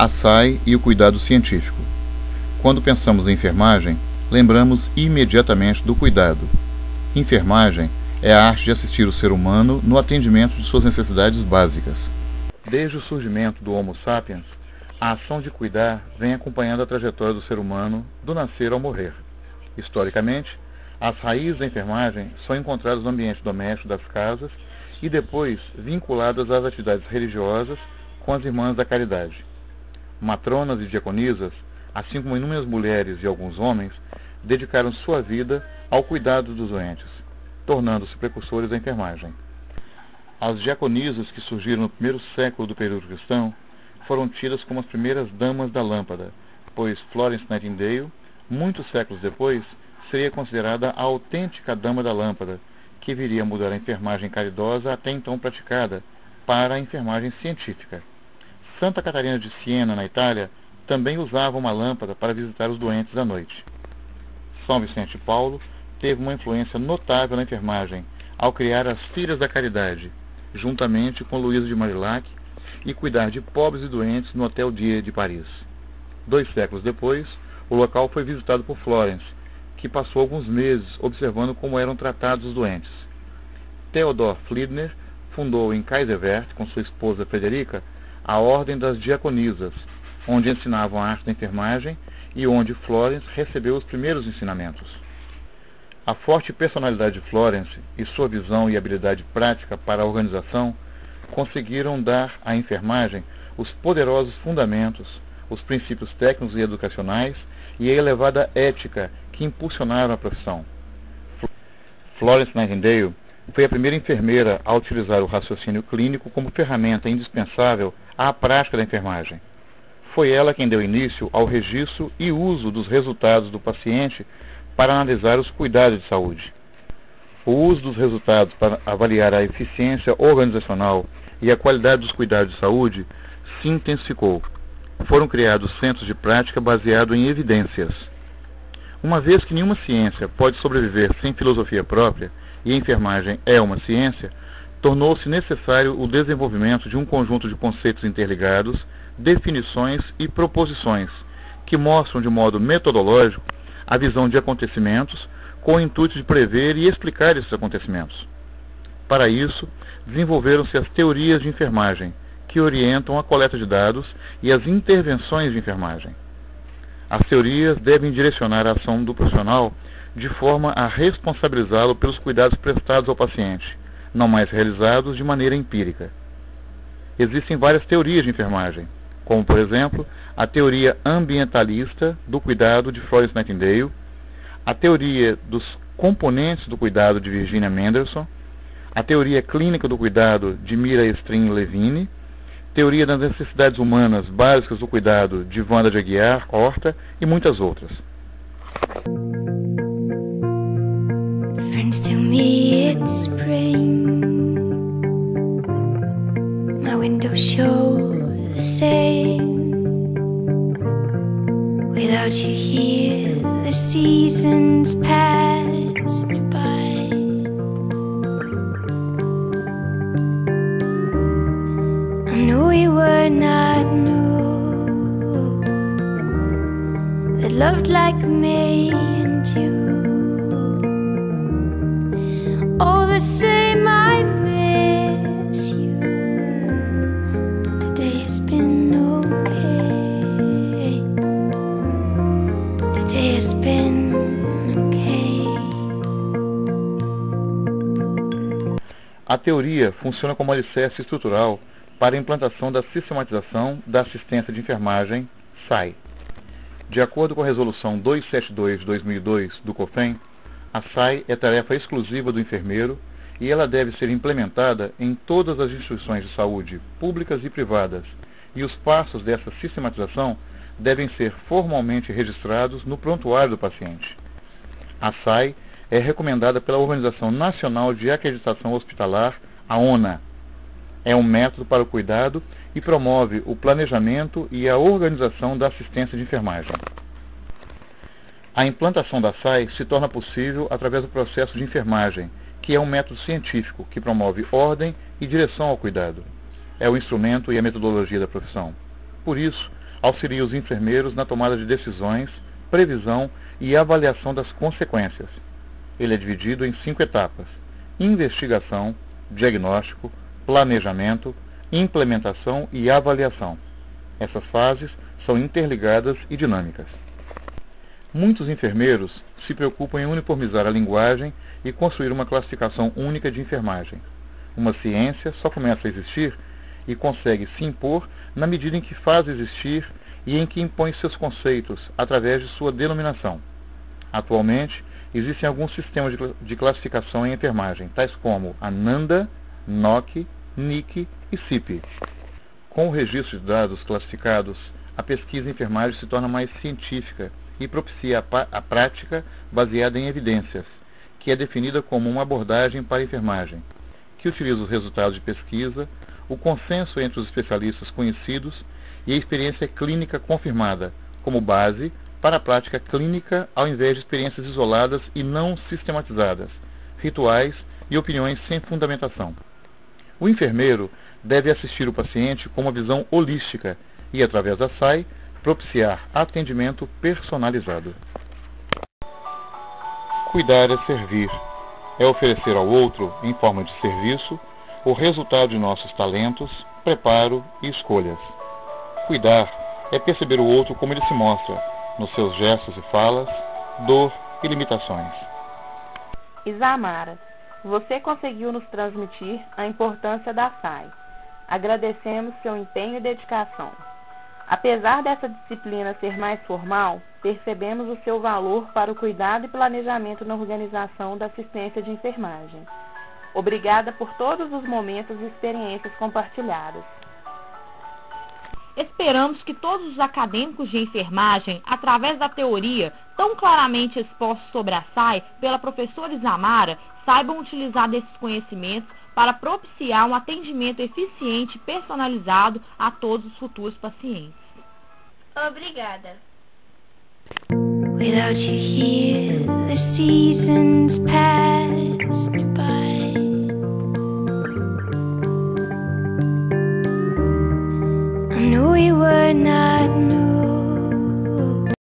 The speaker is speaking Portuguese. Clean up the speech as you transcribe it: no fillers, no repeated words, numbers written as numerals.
a SAI e o cuidado científico. Quando pensamos em enfermagem, lembramos imediatamente do cuidado. Enfermagem é a arte de assistir o ser humano no atendimento de suas necessidades básicas. Desde o surgimento do Homo sapiens, a ação de cuidar vem acompanhando a trajetória do ser humano do nascer ao morrer. Historicamente, as raízes da enfermagem são encontradas no ambiente doméstico das casas e depois vinculadas às atividades religiosas com as Irmãs da Caridade. Matronas e diaconisas, assim como inúmeras mulheres e alguns homens, dedicaram sua vida ao cuidado dos doentes, tornando-se precursores da enfermagem. As diaconisas que surgiram no primeiro século do período cristão foram tidas como as primeiras damas da lâmpada, pois Florence Nightingale, muitos séculos depois, seria considerada a autêntica dama da lâmpada, que viria a mudar a enfermagem caridosa até então praticada para a enfermagem científica. Santa Catarina de Siena, na Itália, também usava uma lâmpada para visitar os doentes à noite. São Vicente de Paulo teve uma influência notável na enfermagem ao criar as Filhas da Caridade, juntamente com Luísa de Marillac, e cuidar de pobres e doentes no Hotel Dieu de Paris. 2 séculos depois, o local foi visitado por Florence, que passou alguns meses observando como eram tratados os doentes. Theodor Fliedner fundou em Kaiserswerth, com sua esposa Frederica, a Ordem das Diaconisas, onde ensinavam a arte da enfermagem e onde Florence recebeu os primeiros ensinamentos. A forte personalidade de Florence e sua visão e habilidade prática para a organização conseguiram dar à enfermagem os poderosos fundamentos, os princípios técnicos e educacionais e a elevada ética que impulsionaram a profissão. Florence Nightingale foi a primeira enfermeira a utilizar o raciocínio clínico como ferramenta indispensável à prática da enfermagem. Foi ela quem deu início ao registro e uso dos resultados do paciente para analisar os cuidados de saúde. O uso dos resultados para avaliar a eficiência organizacional e a qualidade dos cuidados de saúde se intensificou. Foram criados centros de prática baseados em evidências. Uma vez que nenhuma ciência pode sobreviver sem filosofia própria, e a enfermagem é uma ciência, tornou-se necessário o desenvolvimento de um conjunto de conceitos interligados, definições e proposições, que mostram de modo metodológico a visão de acontecimentos com o intuito de prever e explicar esses acontecimentos. Para isso, desenvolveram-se as teorias de enfermagem, que orientam a coleta de dados e as intervenções de enfermagem. As teorias devem direcionar a ação do profissional de forma a responsabilizá-lo pelos cuidados prestados ao paciente, não mais realizados de maneira empírica. Existem várias teorias de enfermagem, como, por exemplo, a teoria ambientalista do cuidado de Florence Nightingale, a teoria dos componentes do cuidado de Virginia Manderson, a teoria clínica do cuidado de Mira Estrin Levine, teoria das necessidades humanas básicas do cuidado de Wanda de Aguiar Horta e muitas outras. Friends tell me it's spring. My windows show the same. Without you here, the seasons pass me by. I knew we were not new, that loved like me and you. All the same, I miss you. Today has been okay. Today has been okay. A teoria funciona como alicerce estrutural para a implantação da sistematização da assistência de enfermagem, SAI. De acordo com a Resolução 272 de 2002 do COFEN, a SAI é tarefa exclusiva do enfermeiro e ela deve ser implementada em todas as instituições de saúde, públicas e privadas, e os passos dessa sistematização devem ser formalmente registrados no prontuário do paciente. A SAI é recomendada pela Organização Nacional de Acreditação Hospitalar, a ONA. É um método para o cuidado e promove o planejamento e a organização da assistência de enfermagem. A implantação da SAI se torna possível através do processo de enfermagem, que é um método científico que promove ordem e direção ao cuidado. É o instrumento e a metodologia da profissão. Por isso, Auxilia os enfermeiros na tomada de decisões, previsão e avaliação das consequências. Ele é dividido em 5 etapas: investigação, diagnóstico, planejamento, implementação e avaliação. Essas fases são interligadas e dinâmicas. Muitos enfermeiros se preocupam em uniformizar a linguagem e construir uma classificação única de enfermagem. Uma ciência só começa a existir e consegue se impor na medida em que faz existir e em que impõe seus conceitos através de sua denominação. Atualmente, existem alguns sistemas de classificação em enfermagem, tais como a NANDA, NOC, NIC e CIP. Com o registro de dados classificados, a pesquisa em enfermagem se torna mais científica e propicia a prática baseada em evidências, que é definida como uma abordagem para a enfermagem, que utiliza os resultados de pesquisa, o consenso entre os especialistas conhecidos e a experiência clínica confirmada como base para a prática clínica ao invés de experiências isoladas e não sistematizadas, rituais e opiniões sem fundamentação. O enfermeiro deve assistir o paciente com uma visão holística e, através da SAI, propiciar atendimento personalizado. Cuidar é servir. É oferecer ao outro, em forma de serviço, o resultado de nossos talentos, preparo e escolhas. Cuidar é perceber o outro como ele se mostra, nos seus gestos e falas, dor e limitações. Isamara, você conseguiu nos transmitir a importância da SAI. Agradecemos seu empenho e dedicação. Apesar dessa disciplina ser mais formal, percebemos o seu valor para o cuidado e planejamento na organização da assistência de enfermagem. Obrigada por todos os momentos e experiências compartilhadas. Esperamos que todos os acadêmicos de enfermagem, através da teoria tão claramente exposta sobre a SAI pela professora Isamara, saibam utilizar desses conhecimentos para propiciar um atendimento eficiente e personalizado a todos os futuros pacientes. Obrigada. Without you here, the seasons pass me by.